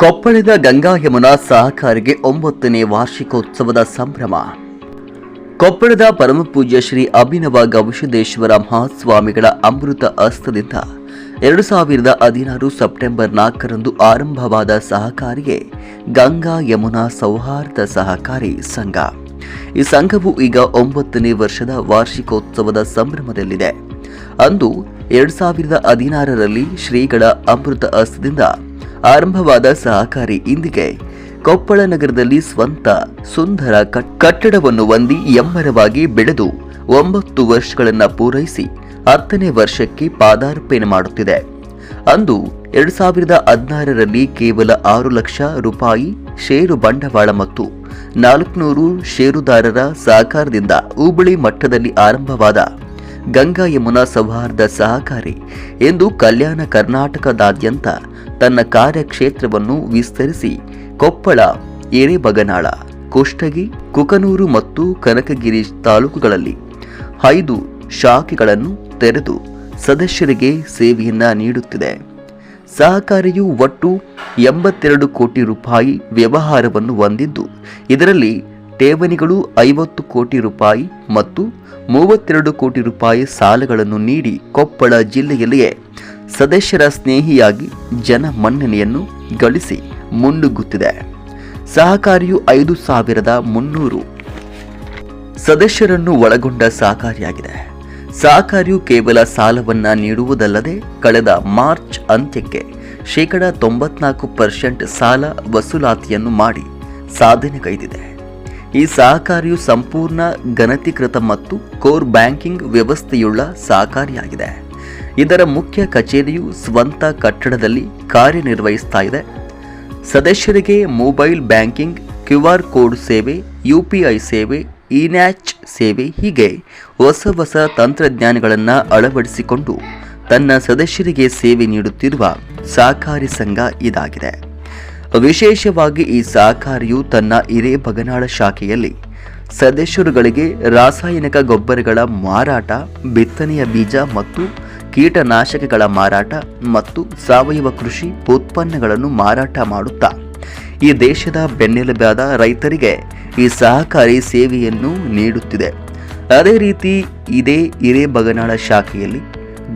ಕೊಪ್ಪಳದ ಗಂಗಾ ಯಮುನಾ ಸಹಕಾರಿಗೆ 9ನೇ ವಾರ್ಷಿಕೋತ್ಸವದ ಸಂಭ್ರಮ. ಕೊಪ್ಪಳದ ಪರಮಪೂಜ್ಯ ಶ್ರೀ ಅಭಿನವ ಗವಿಸಿದ್ದೇಶ್ವರ ಮಹಾಸ್ವಾಮಿಗಳ ಅಮೃತ ಹಸ್ತದಿಂದ 2016 ಸೆಪ್ಟೆಂಬರ್ 4ರಂದು ಆರಂಭವಾದ ಸಹಕಾರಿಗೆ ಗಂಗಾ ಯಮುನಾ ಸೌಹಾರ್ದ ಸಹಕಾರಿ ಸಂಘ. ಈ ಸಂಘವು ಈಗ 9ನೇ ವರ್ಷದ ವಾರ್ಷಿಕೋತ್ಸವದ ಸಂಭ್ರಮದಲ್ಲಿದೆ. ಅಂದು 2016ರಲ್ಲಿ ಶ್ರೀಗಳ ಅಮೃತ ಹಸ್ತದಿಂದ ಆರಂಭವಾದ ಸಹಕಾರಿ ಇಂದಿಗೆ ಕೊಪ್ಪಳ ನಗರದಲ್ಲಿ ಸ್ವಂತ ಸುಂದರ ಕಟ್ಟಡವನ್ನು ಹೊಂದಿ ಎಮ್ಮರವಾಗಿ ಬೆಳೆದು 9 ವರ್ಷಗಳನ್ನು ಪೂರೈಸಿ 10ನೇ ವರ್ಷಕ್ಕೆ ಪಾದಾರ್ಪಣೆ ಮಾಡುತ್ತಿದೆ. ಅಂದು 2016ರಲ್ಲಿ ಕೇವಲ 6 ಲಕ್ಷ ರೂಪಾಯಿ ಷೇರು ಬಂಡವಾಳ ಮತ್ತು 400 ಷೇರುದಾರರ ಸಹಕಾರದಿಂದ ಹೋಬಳಿ ಮಟ್ಟದಲ್ಲಿ ಆರಂಭವಾದ ಗಂಗಾ ಯಮುನಾ ಸೌಹಾರ್ದ ಸಹಕಾರಿ ಎಂದು ಕಲ್ಯಾಣ ಕರ್ನಾಟಕದಾದ್ಯಂತ ತನ್ನ ಕಾರ್ಯಕ್ಷೇತ್ರವನ್ನು ವಿಸ್ತರಿಸಿ ಕೊಪ್ಪಳ, ಹಿರೇಬಗನಾಳ, ಕುಷ್ಟಗಿ, ಕುಕನೂರು ಮತ್ತು ಕನಕಗಿರಿ ತಾಲೂಕುಗಳಲ್ಲಿ 5 ಶಾಖೆಗಳನ್ನು ತೆರೆದು ಸದಸ್ಯರಿಗೆ ಸೇವೆಯನ್ನ ನೀಡುತ್ತಿದೆ. ಸಹಕಾರಿಯು ಒಟ್ಟು 82 ಕೋಟಿ ರೂಪಾಯಿ ವ್ಯವಹಾರವನ್ನು ಹೊಂದಿದ್ದು, ಇದರಲ್ಲಿ ಠೇವಣಿಗಳು 50 ಕೋಟಿ ರೂಪಾಯಿ ಮತ್ತು 32 ಕೋಟಿ ರೂಪಾಯಿ ಸಾಲಗಳನ್ನು ನೀಡಿ ಕೊಪ್ಪಳ ಜಿಲ್ಲೆಯಲ್ಲಿಯೇ ಸದಸ್ಯರ ಸ್ನೇಹಿಯಾಗಿ ಜನಮನ್ನಣೆಯನ್ನು ಗಳಿಸಿ ಮುನ್ನುಗ್ಗುತ್ತಿದೆ. ಸಹಕಾರಿಯು 5300 ಸದಸ್ಯರನ್ನು ಒಳಗೊಂಡ ಸಹಕಾರಿಯಾಗಿದೆ. ಸಹಕಾರಿಯು ಕೇವಲ ಸಾಲವನ್ನ ನೀಡುವುದಲ್ಲದೆ ಕಳೆದ ಮಾರ್ಚ್ ಅಂತ್ಯಕ್ಕೆ 94% ಸಾಲ ವಸೂಲಾತಿಯನ್ನು ಮಾಡಿ ಸಾಧನೆಗೈದಿದೆ. ಈ ಸಹಕಾರಿಯು ಸಂಪೂರ್ಣ ಗಣಕೀಕೃತ ಮತ್ತು ಕೋರ್ ಬ್ಯಾಂಕಿಂಗ್ ವ್ಯವಸ್ಥೆಯುಳ್ಳ ಸಹಕಾರಿಯಾಗಿದೆ. ಇದರ ಮುಖ್ಯ ಕಚೇರಿಯು ಸ್ವಂತ ಕಟ್ಟಡದಲ್ಲಿ ಕಾರ್ಯನಿರ್ವಹಿಸ್ತಾ ಇದೆ. ಸದಸ್ಯರಿಗೆ ಮೊಬೈಲ್ ಬ್ಯಾಂಕಿಂಗ್, QR ಕೋಡ್ ಸೇವೆ, UPI ಸೇವೆ, ಇನ್ಯಾಚ್ ಸೇವೆ ಹೀಗೆ ಹೊಸ ತಂತ್ರಜ್ಞಾನಗಳನ್ನು ಅಳವಡಿಸಿಕೊಂಡು ತನ್ನ ಸದಸ್ಯರಿಗೆ ಸೇವೆ ನೀಡುತ್ತಿರುವ ಸಹಕಾರಿ ಸಂಘ ಇದಾಗಿದೆ. ವಿಶೇಷವಾಗಿ ಈ ಸಹಕಾರಿಯು ತನ್ನ ಹಿರೇಬಗನಾಳ ಶಾಖೆಯಲ್ಲಿ ಸದಸ್ಯರುಗಳಿಗೆ ರಾಸಾಯನಿಕ ಗೊಬ್ಬರಗಳ ಮಾರಾಟ, ಬಿತ್ತನೆಯ ಬೀಜ ಮತ್ತು ಕೀಟನಾಶಕಗಳ ಮಾರಾಟ ಮತ್ತು ಸಾವಯವ ಕೃಷಿ ಉತ್ಪನ್ನಗಳನ್ನು ಮಾರಾಟ ಮಾಡುತ್ತಾ ಈ ದೇಶದ ಬೆನ್ನೆಲುಬಾದ ರೈತರಿಗೆ ಈ ಸಹಕಾರಿ ಸೇವೆಯನ್ನು ನೀಡುತ್ತಿದೆ. ಅದೇ ರೀತಿ ಇದೇ ಹಿರೇಬಗನಾಳ ಶಾಖೆಯಲ್ಲಿ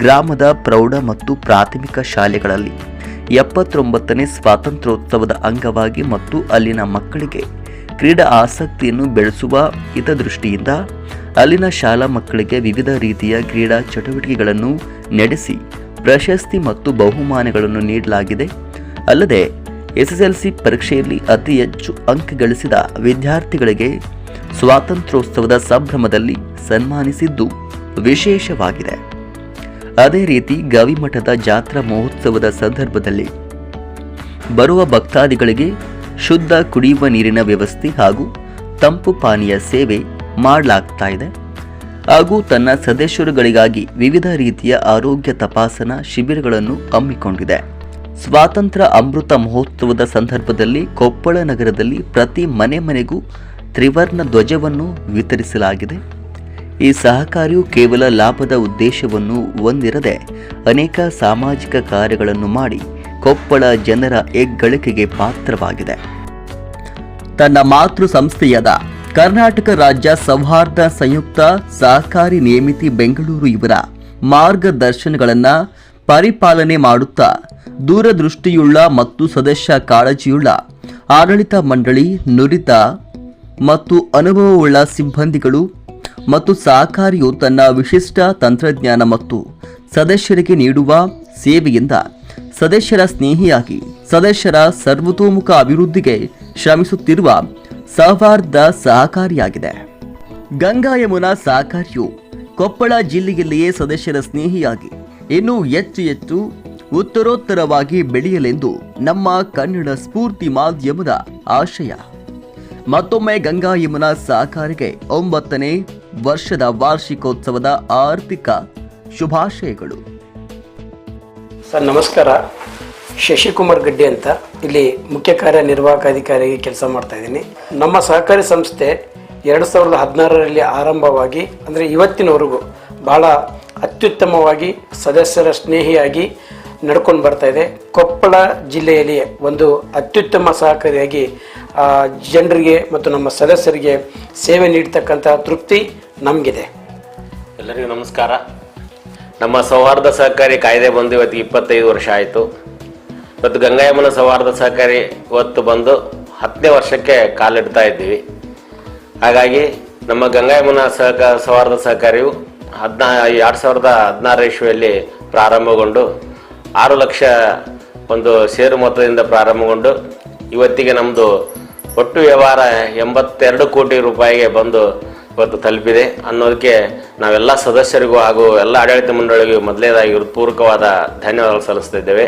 ಗ್ರಾಮದ ಪ್ರೌಢ ಮತ್ತು ಪ್ರಾಥಮಿಕ ಶಾಲೆಗಳಲ್ಲಿ 79ನೇ ಸ್ವಾತಂತ್ರ್ಯೋತ್ಸವದ ಅಂಗವಾಗಿ ಮತ್ತು ಅಲ್ಲಿನ ಮಕ್ಕಳಿಗೆ ಕ್ರೀಡಾ ಆಸಕ್ತಿಯನ್ನು ಬೆಳೆಸುವ ಹಿತದೃಷ್ಟಿಯಿಂದ ಅಲ್ಲಿನ ಶಾಲಾ ಮಕ್ಕಳಿಗೆ ವಿವಿಧ ರೀತಿಯ ಕ್ರೀಡಾ ಚಟುವಟಿಕೆಗಳನ್ನು ನಡೆಸಿ ಪ್ರಶಸ್ತಿ ಮತ್ತು ಬಹುಮಾನಗಳನ್ನು ನೀಡಲಾಗಿದೆ. ಅಲ್ಲದೆ SSLC ಪರೀಕ್ಷೆಯಲ್ಲಿ ಅತಿ ಹೆಚ್ಚು ಅಂಕ ಗಳಿಸಿದ ವಿದ್ಯಾರ್ಥಿಗಳಿಗೆ ಸ್ವಾತಂತ್ರ್ಯೋತ್ಸವದ ಸಂಭ್ರಮದಲ್ಲಿ ಸನ್ಮಾನಿಸಿದ್ದು ವಿಶೇಷವಾಗಿದೆ. ಅದೇ ರೀತಿ ಗವಿಮಠದ ಜಾತ್ರಾ ಮಹೋತ್ಸವದ ಸಂದರ್ಭದಲ್ಲಿ ಬರುವ ಭಕ್ತಾದಿಗಳಿಗೆ ಶುದ್ಧ ಕುಡಿಯುವ ನೀರಿನ ವ್ಯವಸ್ಥೆ ಹಾಗೂ ತಂಪು ಪಾನೀಯ ಸೇವೆ ಮಾಡಲಾಗ್ತಾ ಇದೆ. ಹಾಗೂ ತನ್ನ ಸದಸ್ಯರುಗಳಿಗಾಗಿ ವಿವಿಧ ರೀತಿಯ ಆರೋಗ್ಯ ತಪಾಸಣಾ ಶಿಬಿರಗಳನ್ನು ಹಮ್ಮಿಕೊಂಡಿದೆ. ಸ್ವಾತಂತ್ರ್ಯ ಅಮೃತ ಮಹೋತ್ಸವದ ಸಂದರ್ಭದಲ್ಲಿ ಕೊಪ್ಪಳ ನಗರದಲ್ಲಿ ಪ್ರತಿ ಮನೆಗೂ ತ್ರಿವರ್ಣ ಧ್ವಜವನ್ನು ವಿತರಿಸಲಾಗಿದೆ. ಈ ಸಹಕಾರಿಯು ಕೇವಲ ಲಾಭದ ಉದ್ದೇಶವನ್ನು ಹೊಂದಿರದೆ ಅನೇಕ ಸಾಮಾಜಿಕ ಕಾರ್ಯಗಳನ್ನು ಮಾಡಿ ಕೊಪ್ಪಳ ಜನರ ಹೆಗ್ಗಳಿಕೆಗೆ ಪಾತ್ರವಾಗಿದೆ. ತನ್ನ ಮಾತೃ ಸಂಸ್ಥೆಯಾದ ಕರ್ನಾಟಕ ರಾಜ್ಯ ಸೌಹಾರ್ದ ಸಂಯುಕ್ತ ಸಹಕಾರಿ ನೇಮಿತಿ ಬೆಂಗಳೂರು ಇವರ ಮಾರ್ಗದರ್ಶನಗಳನ್ನು ಪರಿಪಾಲನೆ ಮಾಡುತ್ತಾ ದೂರದೃಷ್ಟಿಯುಳ್ಳ ಮತ್ತು ಸದಸ್ಯ ಕಾಳಜಿಯುಳ್ಳ ಆಡಳಿತ ಮಂಡಳಿ, ನುರಿತ ಮತ್ತು ಅನುಭವವುಳ್ಳ ಸಿಬ್ಬಂದಿಗಳು ಮತ್ತು ಸಹಕಾರಿಯು ತನ್ನ ವಿಶಿಷ್ಟ ತಂತ್ರಜ್ಞಾನ ಮತ್ತು ಸದಸ್ಯರಿಗೆ ನೀಡುವ ಸೇವೆಯಿಂದ ಸದಸ್ಯರ ಸ್ನೇಹಿಯಾಗಿ ಸದಸ್ಯರ ಸರ್ವತೋಮುಖ ಅಭಿವೃದ್ಧಿಗೆ ಶ್ರಮಿಸುತ್ತಿರುವ ಸೌಹಾರ್ದ ಸಹಕಾರಿಯಾಗಿದೆ. ಗಂಗಾ ಯಮುನಾ ಸಹಕಾರಿಯು ಕೊಪ್ಪಳ ಜಿಲ್ಲೆಯಲ್ಲಿಯೇ ಸದಸ್ಯರ ಸ್ನೇಹಿಯಾಗಿ ಇನ್ನೂ ಹೆಚ್ಚು ಉತ್ತರೋತ್ತರವಾಗಿ ಬೆಳೆಯಲೆಂದು ನಮ್ಮ ಕನ್ನಡ ಸ್ಫೂರ್ತಿ ಮಾಧ್ಯಮದ ಆಶಯ. ಮತ್ತೊಮ್ಮೆ ಗಂಗಾ ಯಮುನಾ ಸಹಕಾರಿಗೆ 9ನೇ ವರ್ಷದ ವಾರ್ಷಿಕೋತ್ಸವದ ಆರ್ಥಿಕ ಶುಭಾಶಯಗಳು. ಸರ್ ನಮಸ್ಕಾರ. ಶಶಿಕುಮಾರ್ ಗಡ್ಡಿ ಅಂತ ಇಲ್ಲಿ ಮುಖ್ಯ ಕಾರ್ಯನಿರ್ವಾಹಕ ಅಧಿಕಾರಿಯಾಗಿ ಕೆಲಸ ಮಾಡ್ತಾ ಇದ್ದೀನಿ. ನಮ್ಮ ಸಹಕಾರಿ ಸಂಸ್ಥೆ 2016ರಲ್ಲಿ ಆರಂಭವಾಗಿ ಅಂದರೆ ಇವತ್ತಿನವರೆಗೂ ಭಾಳ ಅತ್ಯುತ್ತಮವಾಗಿ ಸದಸ್ಯರ ಸ್ನೇಹಿಯಾಗಿ ನಡ್ಕೊಂಡು ಬರ್ತಾ ಇದೆ. ಕೊಪ್ಪಳ ಜಿಲ್ಲೆಯಲ್ಲಿ ಒಂದು ಅತ್ಯುತ್ತಮ ಸಹಕಾರಿಯಾಗಿ ಜನರಿಗೆ ಮತ್ತು ನಮ್ಮ ಸದಸ್ಯರಿಗೆ ಸೇವೆ ನೀಡ್ತಕ್ಕಂಥ ತೃಪ್ತಿ ನಮಗಿದೆ. ಎಲ್ಲರಿಗೂ ನಮಸ್ಕಾರ. ನಮ್ಮ ಸೌಹಾರ್ದ ಸಹಕಾರಿ ಕಾಯ್ದೆ ಬಂದು ಇವತ್ತಿಗೆ 25 ವರ್ಷ ಆಯಿತು. ಇವತ್ತು ಗಂಗಾಯಮ್ಮನ ಸೌಹಾರ್ದ ಸಹಕಾರಿ ಇವತ್ತು ಬಂದು 10ನೇ ವರ್ಷಕ್ಕೆ ಕಾಲಿಡ್ತಾ ಇದ್ದೀವಿ. ಹಾಗಾಗಿ ನಮ್ಮ ಗಂಗಾಯಮ್ಮನ ಸೌಹಾರ್ದ ಸಹಕಾರಿಯು 2016 ಇಸ್ವಿಯಲ್ಲಿ ಪ್ರಾರಂಭಗೊಂಡು 6 ಲಕ್ಷ ಒಂದು ಷೇರು ಮೊತ್ತದಿಂದ ಪ್ರಾರಂಭಗೊಂಡು ಇವತ್ತಿಗೆ ನಮ್ಮದು ಒಟ್ಟು ವ್ಯವಹಾರ 82 ಕೋಟಿ ರೂಪಾಯಿಗೆ ಬಂದು ಇವತ್ತು ತಲುಪಿದೆ ಅನ್ನೋದಕ್ಕೆ ನಾವೆಲ್ಲ ಸದಸ್ಯರಿಗೂ ಹಾಗೂ ಎಲ್ಲ ಆಡಳಿತ ಮಂಡಳಿಗೂ ಮೊದಲನೇದಾಗಿ ಹೃತ್ಪೂರ್ವಕವಾದ ಧನ್ಯವಾದ ಸಲ್ಲಿಸ್ತಿದ್ದೇವೆ.